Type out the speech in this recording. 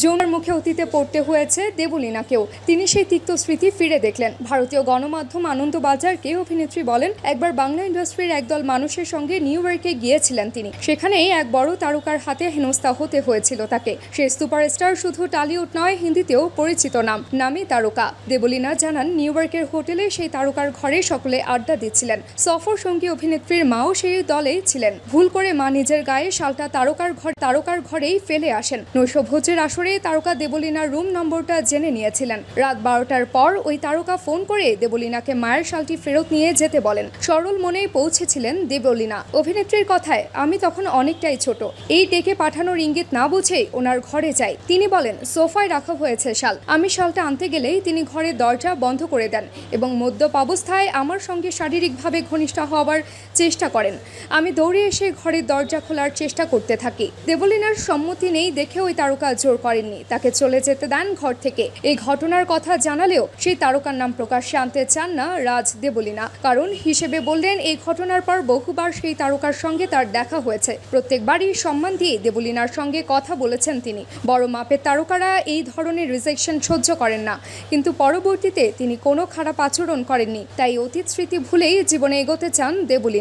যৌনের মুখে অতীতে পড়তে হয়েছে দেবলীনাকেও। তিনি সেই তিক্ত স্মৃতি ফিরে দেখলেন। ভারতীয় গণমাধ্যম আনন্দবাজারকে অভিনেত্রী বলেন, একবার বাংলা ইন্ডাস্ট্রির একদল মানুষের সঙ্গে নিউ ইয়র্কে গিয়েছিলেন তিনি। সেখানেই এক বড় তারকার হাতে হেনস্থা হতে হয়েছিল তাকে। সেই সুপারস্টার শুধু টালিউড নয়, হিন্দিতেও পরিচিত নামী তারকা। দেবলীনা জানান, নিউ ইয়র্কের হোটেলে সেই তারকার ঘরে সকলে আড্ডা দিচ্ছিলেন। সফর সঙ্গী অভিনেত্রীর মাও সেই দলেই ছিলেন। ভুল করে মা নিজের গায়ে শালটা তারকার ঘরেই ফেলে আসেন। নৈশভোজের আসরে তারকা দেবলীনার রুম নম্বরটা জেনে নিয়েছিলেন। রাত 12টার পর ওই তারকা ফোন করে দেবলীনাকে মায়ের শালটি ফেরত নিয়ে যেতে বলেন। সরল মনেই পৌঁছেছিলেন দেবলীনা। অভিনেত্রীর কথায়, আমি তখন অনেকটাই ছোট। এই ডেকে পাঠানোর ইঙ্গিত না বুঝেই ওনার ঘরে যাই। তিনি বলেন, সোফায় রাখা হয়েছে শাল। আমি শালটা আনতে গেলেই তিনি ঘরের দরজা বন্ধ করে দেন এবং মদ্যপ অবস্থায় আমার সঙ্গে শারীরিকভাবে ঘনিষ্ঠ হওয়ার চেষ্টা করেন। আমি দৌড়ে এসে ঘরের দরজা খোলার চেষ্টা করতে থাকি। দেবলীনার সম্মতি নেই দেখে ওই তারকা জোর করেননি, তাকে চলে যেতে দেন ঘর থেকে। এই ঘটনার কথা জানালেও সেই তারকার নাম প্রকাশ্যে আনতে চান না রাজ দেবলীনা। কারণ হিসেবে বললেন, এই ঘটনার পর বহুবার সেই তারকার সঙ্গে তার দেখা হয়েছে। প্রত্যেকবারই সম্মান দিয়ে দেবলীনার সঙ্গে কথা বলেছেন তিনি। বড় মাপের তারকারা এই ধরনের রিজেকশন সহ্য করেন না, কিন্তু পরবর্তীতে তিনি কোনো খারাপ আচরণ করেননি। তাই অতীত স্মৃতি ভুলেই জীবনে এগোতে চান দেবলীনা।